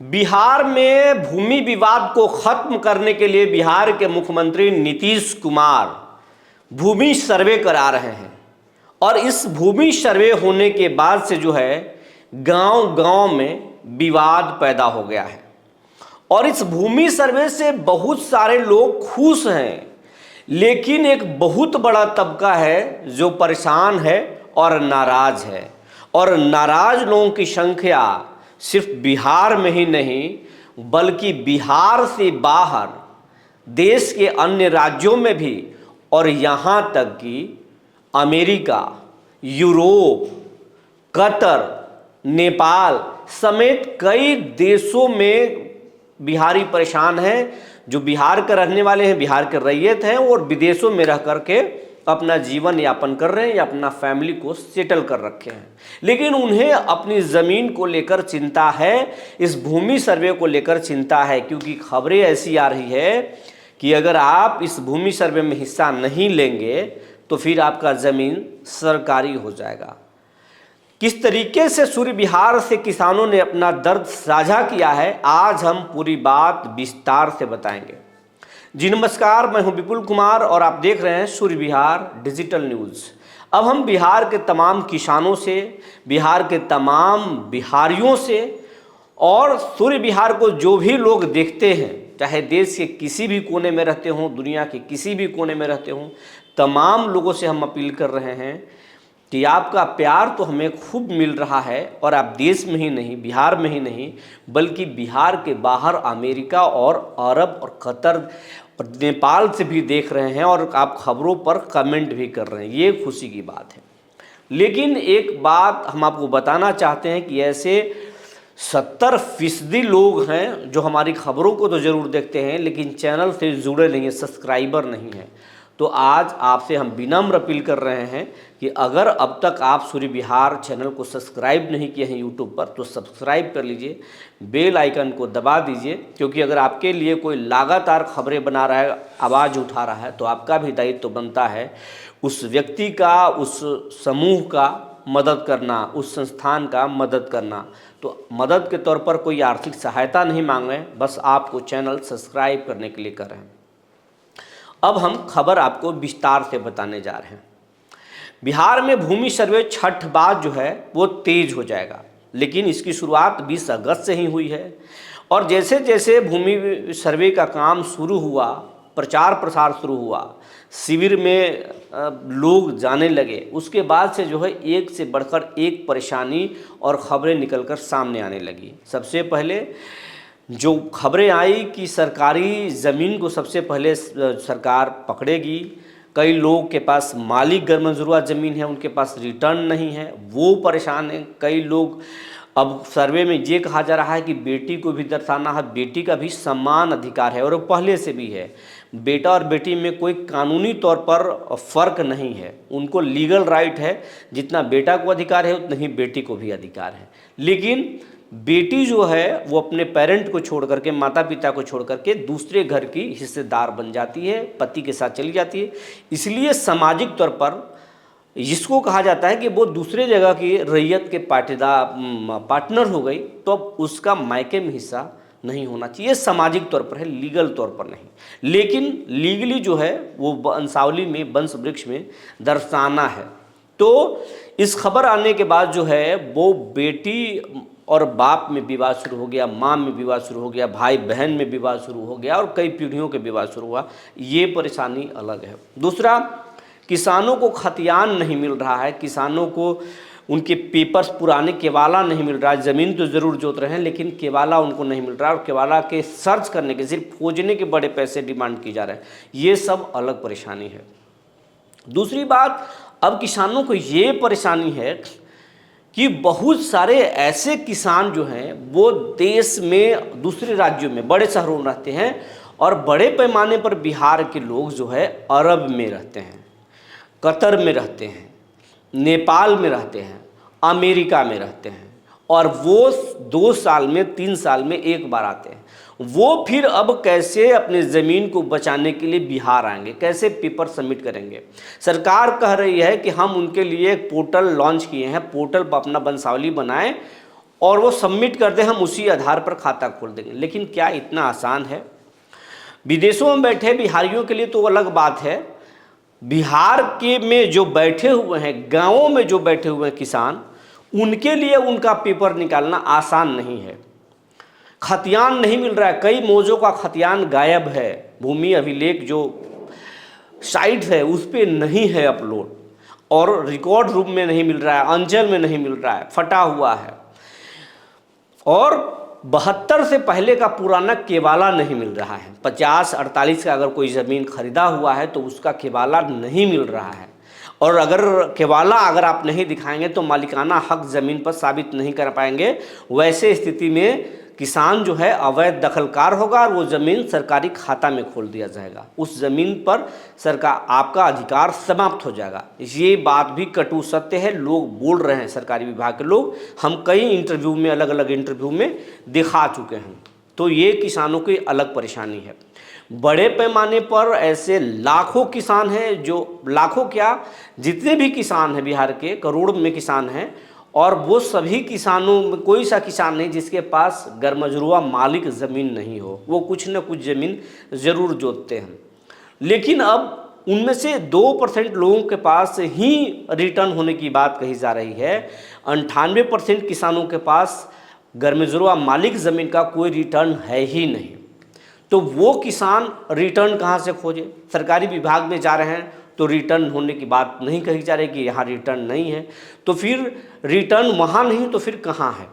बिहार में भूमि विवाद को खत्म करने के लिए बिहार के मुख्यमंत्री नीतीश कुमार भूमि सर्वे करा रहे हैं। और इस भूमि सर्वे होने के बाद से जो है गांव-गांव में विवाद पैदा हो गया है। और इस भूमि सर्वे से बहुत सारे लोग खुश हैं, लेकिन एक बहुत बड़ा तबका है जो परेशान है और नाराज है। और नाराज लोगों की संख्या सिर्फ बिहार में ही नहीं बल्कि बिहार से बाहर देश के अन्य राज्यों में भी, और यहाँ तक कि अमेरिका, यूरोप, कतर, नेपाल समेत कई देशों में बिहारी परेशान हैं, जो बिहार के रहने वाले हैं, बिहार के रैयत हैं और विदेशों में रह करके अपना जीवन यापन कर रहे हैं या अपना फैमिली को सेटल कर रखे हैं। लेकिन उन्हें अपनी ज़मीन को लेकर चिंता है, इस भूमि सर्वे को लेकर चिंता है, क्योंकि खबरें ऐसी आ रही है कि अगर आप इस भूमि सर्वे में हिस्सा नहीं लेंगे तो फिर आपका ज़मीन सरकारी हो जाएगा। किस तरीके से सूर्य बिहार से किसानों ने अपना दर्द साझा किया है, आज हम पूरी बात विस्तार से बताएंगे। जी नमस्कार, मैं हूं विपुल कुमार और आप देख रहे हैं सूर्य बिहार डिजिटल न्यूज़। अब हम बिहार के तमाम किसानों से, बिहार के तमाम बिहारियों से और सूर्य बिहार को जो भी लोग देखते हैं, चाहे देश के किसी भी कोने में रहते हों, दुनिया के किसी भी कोने में रहते हों, तमाम लोगों से हम अपील कर रहे हैं कि आपका प्यार तो हमें खूब मिल रहा है और आप देश में ही नहीं, बिहार में ही नहीं बल्कि बिहार के बाहर अमेरिका और अरब और कतर और नेपाल से भी देख रहे हैं और आप खबरों पर कमेंट भी कर रहे हैं। ये खुशी की बात है। लेकिन एक बात हम आपको बताना चाहते हैं कि ऐसे 70% लोग हैं जो हमारी खबरों को तो ज़रूर देखते हैं लेकिन चैनल से जुड़े नहीं हैं, सब्सक्राइबर नहीं हैं। तो आज आपसे हम विनम्र अपील कर रहे हैं कि अगर अब तक आप सूर्य बिहार चैनल को सब्सक्राइब नहीं किए हैं यूट्यूब पर तो सब्सक्राइब कर लीजिए, बेल आइकन को दबा दीजिए, क्योंकि अगर आपके लिए कोई लगातार खबरें बना रहा है, आवाज़ उठा रहा है, तो आपका भी दायित्व तो बनता है उस व्यक्ति का, उस समूह का मदद करना, उस संस्थान का मदद करना। तो मदद के तौर पर कोई आर्थिक सहायता नहीं मांग रहे हैं, बस आपको चैनल सब्सक्राइब करने के लिए कर रहे हैं। अब हम खबर आपको विस्तार से बताने जा रहे हैं। बिहार में भूमि सर्वे छठ बाद जो है वो तेज हो जाएगा, लेकिन इसकी शुरुआत 20 अगस्त से ही हुई है। और जैसे जैसे भूमि सर्वे का काम शुरू हुआ, प्रचार प्रसार शुरू हुआ, शिविर में लोग जाने लगे, उसके बाद से जो है एक से बढ़कर एक परेशानी और खबरें निकलकर सामने आने लगी। सबसे पहले जो खबरें आई कि सरकारी ज़मीन को सबसे पहले सरकार पकड़ेगी। कई लोगों के पास मालिक गैरमंजूर ज़मीन है, उनके पास रिटर्न नहीं है, वो परेशान हैं। कई लोग, अब सर्वे में ये कहा जा रहा है कि बेटी को भी दर्शाना है, बेटी का भी समान अधिकार है और वो पहले से भी है। बेटा और बेटी में कोई कानूनी तौर पर फ़र्क नहीं है, उनको लीगल राइट है, जितना बेटा को अधिकार है उतना ही बेटी को भी अधिकार है। लेकिन बेटी जो है वो अपने पेरेंट को छोड़ करके, माता पिता को छोड़ करके दूसरे घर की हिस्सेदार बन जाती है, पति के साथ चली जाती है। इसलिए सामाजिक तौर पर जिसको कहा जाता है कि वो दूसरे जगह की रैयत के पार्टनर हो गई, तो अब उसका मायके में हिस्सा नहीं होना चाहिए। सामाजिक तौर पर है, लीगल तौर पर नहीं। लेकिन लीगली जो है वो वंशावली में, वंश वृक्ष में दर्शाना है। तो इस खबर आने के बाद जो है वो बेटी और बाप में विवाद शुरू हो गया, माँ में विवाद शुरू हो गया, भाई बहन में विवाद शुरू हो गया और कई पीढ़ियों के विवाद शुरू हुआ। ये परेशानी अलग है। दूसरा, किसानों को खतियान नहीं मिल रहा है, किसानों को उनके पेपर्स पुराने केवाला नहीं मिल रहा है। ज़मीन तो ज़रूर जोत रहे हैं लेकिन केवाला उनको नहीं मिल रहा है और केवाला के सर्च करने के, सिर्फ खोजने के बड़े पैसे डिमांड की जा रहे हैं। ये सब अलग परेशानी है। दूसरी बात, अब किसानों को ये परेशानी है कि बहुत सारे ऐसे किसान जो हैं वो देश में, दूसरे राज्यों में, बड़े शहरों में रहते हैं और बड़े पैमाने पर बिहार के लोग जो है अरब में रहते हैं, कतर में रहते हैं, नेपाल में रहते हैं, अमेरिका में रहते हैं और वो 2 साल में, 3 साल में एक बार आते हैं। वो फिर अब कैसे अपने ज़मीन को बचाने के लिए बिहार आएंगे, कैसे पेपर सबमिट करेंगे। सरकार कह रही है कि हम उनके लिए एक पोर्टल लॉन्च किए हैं, पोर्टल पर अपना वंशावली बनाएं और वो सबमिट कर दें, हम उसी आधार पर खाता खोल देंगे। लेकिन क्या इतना आसान है? विदेशों में बैठे बिहारियों के लिए तो अलग बात है, बिहार के में जो बैठे हुए हैं, गांवों में जो बैठे हुए हैं किसान, उनके लिए उनका पेपर निकालना आसान नहीं है। खतियान नहीं मिल रहा है, कई मौजों का खतियान गायब है, भूमि अभिलेख जो साइट है उस पर नहीं है अपलोड, और रिकॉर्ड रूप में नहीं मिल रहा है, अंचल में नहीं मिल रहा है, फटा हुआ है, और 72 से पहले का पुराना केवाला नहीं मिल रहा है। 50-48 का अगर कोई ज़मीन खरीदा हुआ है तो उसका केवाला नहीं मिल रहा है, और अगर केवाला अगर आप नहीं दिखाएंगे तो मालिकाना हक ज़मीन पर साबित नहीं कर पाएंगे। वैसे स्थिति में किसान जो है अवैध दखलकार होगा और वो ज़मीन सरकारी खाता में खोल दिया जाएगा, उस ज़मीन पर सरकार आपका अधिकार समाप्त हो जाएगा। ये बात भी कटु सत्य है, लोग बोल रहे हैं, सरकारी विभाग के लोग, हम कई इंटरव्यू में, अलग अलग इंटरव्यू में दिखा चुके हैं। तो ये किसानों की अलग परेशानी है। बड़े पैमाने पर ऐसे लाखों किसान हैं, जो लाखों क्या, जितने भी किसान हैं बिहार के, करोड़ में किसान हैं, और वो सभी किसानों में कोई सा किसान नहीं जिसके पास गरमजरुआ मालिक ज़मीन नहीं हो, वो कुछ न कुछ ज़मीन ज़रूर जोतते हैं। लेकिन अब उनमें से 2% लोगों के पास ही रिटर्न होने की बात कही जा रही है। 98% किसानों के पास गरमजरुआ मालिक ज़मीन का कोई रिटर्न है ही नहीं। तो वो किसान रिटर्न कहाँ से खोजे? सरकारी विभाग में जा रहे हैं तो रिटर्न होने की बात नहीं कही जा रही कि यहाँ रिटर्न नहीं है, तो फिर रिटर्न वहाँ नहीं तो फिर कहाँ है?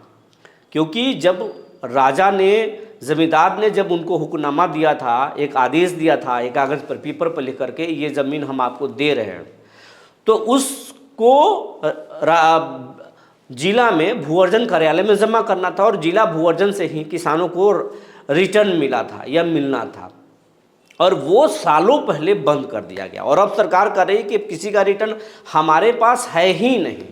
क्योंकि जब राजा ने, ज़मींदार ने जब उनको हुक्मनामा दिया था, एक आदेश दिया था, एक कागज़ पर, पेपर पर लिख करके ये ज़मीन हम आपको दे रहे हैं, तो उसको जिला में भूअर्जन कार्यालय में जमा करना था, और जिला भूअर्जन से ही किसानों को रिटर्न मिला था या मिलना था, और वो सालों पहले बंद कर दिया गया। और अब सरकार कर रही है कि किसी का रिटर्न हमारे पास है ही नहीं।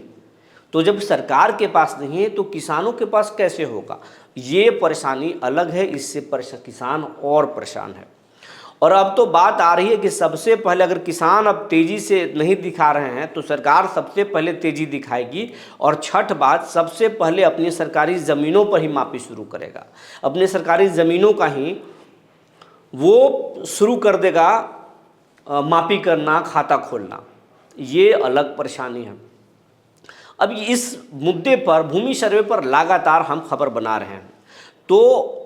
तो जब सरकार के पास नहीं है तो किसानों के पास कैसे होगा? ये परेशानी अलग है, इससे किसान और परेशान है। और अब तो बात आ रही है कि सबसे पहले अगर किसान अब तेज़ी से नहीं दिखा रहे हैं तो सरकार सबसे पहले तेज़ी दिखाएगी, और छठ बाद सबसे पहले अपनी सरकारी ज़मीनों पर ही मापी शुरू करेगा, अपने सरकारी ज़मीनों का ही वो शुरू कर देगा मापी करना, खाता खोलना। ये अलग परेशानी है। अब इस मुद्दे पर, भूमि सर्वे पर लगातार हम खबर बना रहे हैं, तो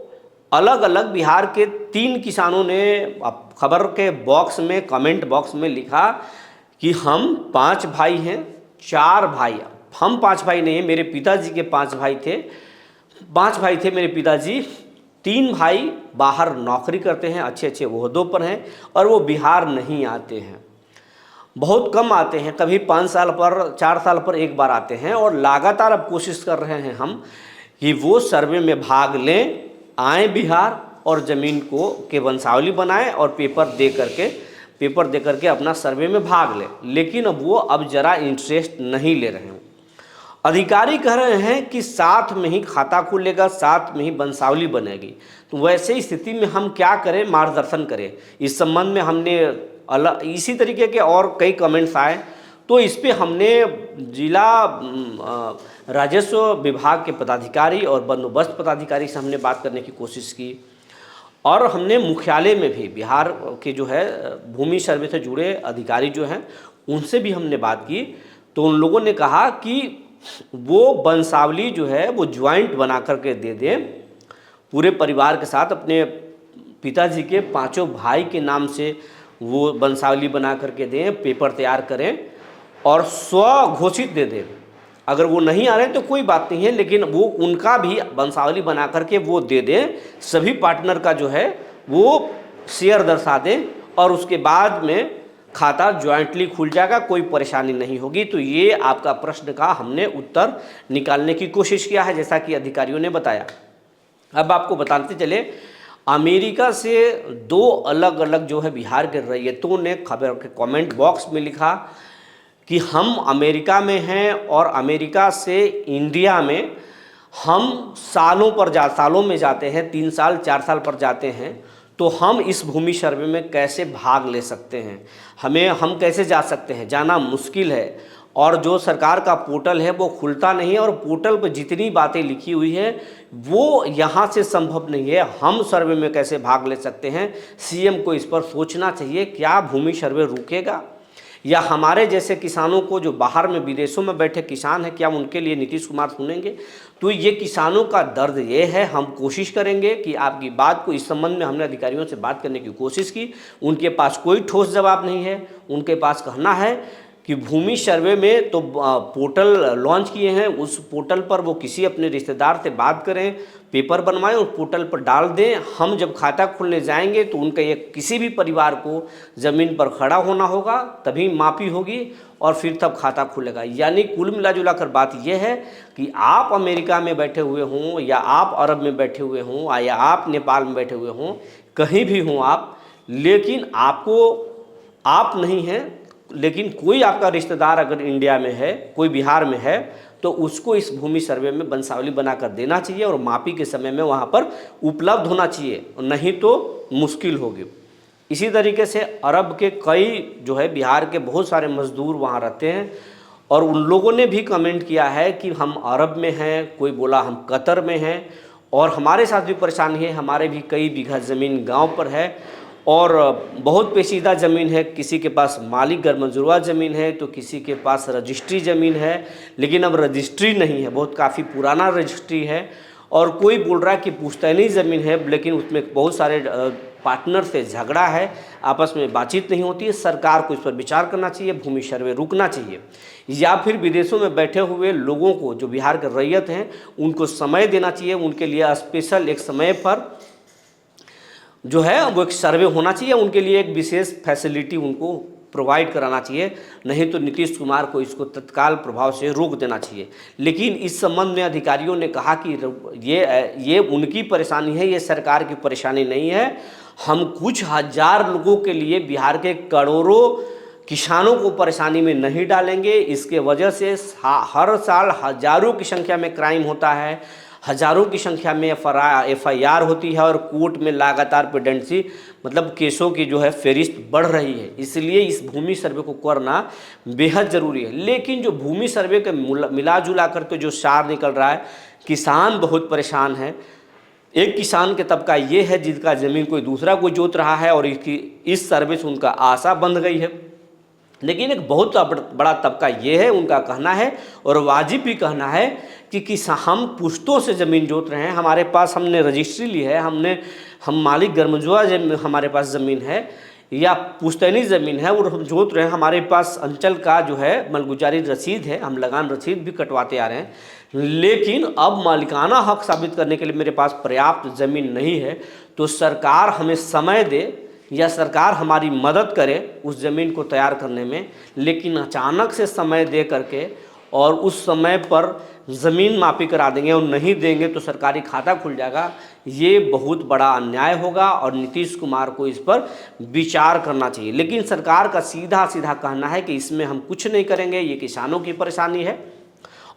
अलग अलग बिहार के 3 किसानों ने खबर के बॉक्स में, कमेंट बॉक्स में लिखा कि हम 5 भाई हैं, 4 भाई, हम 5 भाई नहीं हैं, मेरे पिताजी के 5 भाई थे, 5 भाई थे मेरे पिताजी, 3 भाई बाहर नौकरी करते हैं, अच्छे अच्छे ओहदों पर हैं, और वो बिहार नहीं आते हैं, बहुत कम आते हैं, कभी 5 साल पर, 4 साल पर एक बार आते हैं। और लगातार अब कोशिश कर रहे हैं हम कि वो सर्वे में भाग लें, आएँ बिहार और ज़मीन को के वंशावली बनाएं और पेपर दे करके अपना सर्वे में भाग लें। लेकिन अब वो अब ज़रा इंटरेस्ट नहीं ले रहे हैं। अधिकारी कह रहे हैं कि साथ में ही खाता खुलेगा, साथ में ही वंशावली बनेगी। तो वैसे स्थिति में हम क्या करें, मार्गदर्शन करें। इस संबंध में हमने इसी तरीके के और कई कमेंट्स आए, तो इस पे हमने जिला राजस्व विभाग के पदाधिकारी और बंदोबस्त पदाधिकारी से हमने बात करने की कोशिश की, और हमने मुख्यालय में भी बिहार के जो है भूमि सर्वे से जुड़े अधिकारी जो हैं उनसे भी हमने बात की। तो उन लोगों ने कहा कि वो वंशावली जो है वो ज्वाइंट बना करके दे दें, पूरे परिवार के साथ अपने पिताजी के 5 भाई के नाम से वो वंशावली बना करके दें, पेपर तैयार करें और स्वघोषित दे दें। अगर वो नहीं आ रहे तो कोई बात नहीं है, लेकिन वो उनका भी वंशावली बना करके वो दे दें, सभी पार्टनर का जो है वो शेयर दर्शा दें, और उसके बाद में खाता ज्वाइंटली खुल जाएगा, कोई परेशानी नहीं होगी। तो ये आपका प्रश्न का हमने उत्तर निकालने की कोशिश किया है, जैसा कि अधिकारियों ने बताया। अब आपको बताते चले, अमेरिका से 2 अलग अलग जो है बिहार के रैयतों ने खबर के कमेंट बॉक्स में लिखा कि हम अमेरिका में हैं और अमेरिका से इंडिया में हम सालों में जाते हैं, 3 साल 4 साल पर जाते हैं, तो हम इस भूमि सर्वे में कैसे भाग ले सकते हैं, हम कैसे जा सकते हैं, जाना मुश्किल है, और जो सरकार का पोर्टल है वो खुलता नहीं है, और पोर्टल पर जितनी बातें लिखी हुई है वो यहाँ से संभव नहीं है। हम सर्वे में कैसे भाग ले सकते हैं, सीएम को इस पर सोचना चाहिए। क्या भूमि सर्वे रुकेगा, या हमारे जैसे किसानों को जो बाहर में विदेशों में बैठे किसान हैं, क्या उनके लिए नीतीश कुमार सुनेंगे? तो ये किसानों का दर्द ये है। हम कोशिश करेंगे कि आपकी बात को, इस संबंध में हमने अधिकारियों से बात करने की कोशिश की, उनके पास कोई ठोस जवाब नहीं है। उनके पास कहना है कि भूमि सर्वे में तो पोर्टल लॉन्च किए हैं, उस पोर्टल पर वो किसी अपने रिश्तेदार से बात करें, पेपर बनवाएं और पोर्टल पर डाल दें। हम जब खाता खोलने जाएंगे तो उनका एक किसी भी परिवार को ज़मीन पर खड़ा होना होगा, तभी मापी होगी और फिर तब खाता खुलेगा। यानी कुल मिला जुला कर बात यह है कि आप अमेरिका में बैठे हुए हों, या आप अरब में बैठे हुए हों, या आप नेपाल में बैठे हुए हों, कहीं भी हों आप, लेकिन आप नहीं हैं, लेकिन कोई आपका रिश्तेदार अगर इंडिया में है, कोई बिहार में है, तो उसको इस भूमि सर्वे में वंशावली बनाकर देना चाहिए और मापी के समय में वहाँ पर उपलब्ध होना चाहिए, नहीं तो मुश्किल होगी। इसी तरीके से अरब के कई जो है बिहार के बहुत सारे मजदूर वहाँ रहते हैं, और उन लोगों ने भी कमेंट किया है कि हम अरब में हैं, कोई बोला हम कतर में हैं, और हमारे साथ भी परेशानी है। हमारे भी कई बीघा ज़मीन गाँव पर है और बहुत पेचीदा ज़मीन है, किसी के पास मालिक गैरमंजूरवा ज़मीन है तो किसी के पास रजिस्ट्री ज़मीन है, लेकिन अब रजिस्ट्री नहीं है, बहुत काफ़ी पुराना रजिस्ट्री है। और कोई बोल रहा है कि पुश्तैनी ज़मीन है, लेकिन उसमें बहुत सारे पार्टनर से झगड़ा है, आपस में बातचीत नहीं होती है। सरकार को इस पर विचार करना चाहिए, भूमि सर्वे रुकना चाहिए, या फिर विदेशों में बैठे हुए लोगों को, जो बिहार के रैयत हैं, उनको समय देना चाहिए। उनके लिए स्पेशल एक समय पर जो है वो एक सर्वे होना चाहिए, उनके लिए एक विशेष फैसिलिटी उनको प्रोवाइड कराना चाहिए, नहीं तो नीतीश कुमार को इसको तत्काल प्रभाव से रोक देना चाहिए। लेकिन इस संबंध में अधिकारियों ने कहा कि ये उनकी परेशानी है, ये सरकार की परेशानी नहीं है। हम कुछ हजार लोगों के लिए, बिहार के करोड़ों किसानों को परेशानी में नहीं डालेंगे। इसके वजह से हर साल हजारों की संख्या में क्राइम होता है, हजारों की संख्या में FIR होती है, और कोर्ट में लगातार पेंडेंसी मतलब केसों की जो है फेरिस्त बढ़ रही है। इसलिए इस भूमि सर्वे को करना बेहद ज़रूरी है। लेकिन जो भूमि सर्वे के मिला जुला करके जो सार निकल रहा है, किसान बहुत परेशान है। एक किसान के तबका ये है जिसका ज़मीन कोई दूसरा कोई जोत रहा है, और इस सर्वे से उनका आशा बंध गई है। लेकिन एक बहुत बड़ा तबका ये है, उनका कहना है और वाजिब भी कहना है कि हम पुश्तों से ज़मीन जोत रहे हैं, हमारे पास हमने रजिस्ट्री ली है, हम मालिक गैरमंजूरवा हमारे पास ज़मीन है या पुश्तैनी ज़मीन है और हम जोत रहे हैं, हमारे पास अंचल का जो है मलगुजारी रसीद है, हम लगान रसीद भी कटवाते आ रहे हैं। लेकिन अब मालिकाना हक साबित करने के लिए मेरे पास पर्याप्त ज़मीन नहीं है, तो सरकार हमें समय दे या सरकार हमारी मदद करे उस ज़मीन को तैयार करने में। लेकिन अचानक से समय दे करके और उस समय पर ज़मीन मापी करा देंगे और नहीं देंगे तो सरकारी खाता खुल जाएगा, ये बहुत बड़ा अन्याय होगा और नीतीश कुमार को इस पर विचार करना चाहिए। लेकिन सरकार का सीधा सीधा कहना है कि इसमें हम कुछ नहीं करेंगे, ये किसानों की परेशानी है।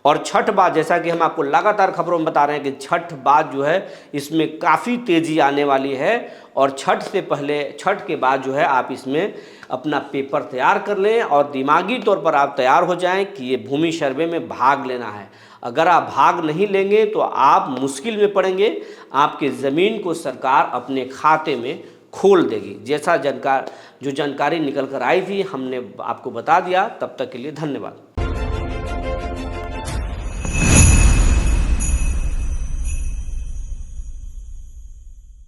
और छठ बाद, जैसा कि हम आपको लगातार खबरों में बता रहे हैं कि छठ बाद जो है इसमें काफ़ी तेज़ी आने वाली है, और छठ से पहले, छठ के बाद जो है आप इसमें अपना पेपर तैयार कर लें और दिमागी तौर पर आप तैयार हो जाएं कि ये भूमि सर्वे में भाग लेना है। अगर आप भाग नहीं लेंगे तो आप मुश्किल में पड़ेंगे, आपके ज़मीन को सरकार अपने खाते में खोल देगी। जैसा जो जानकारी निकल कर आई थी हमने आपको बता दिया। तब तक के लिए धन्यवाद।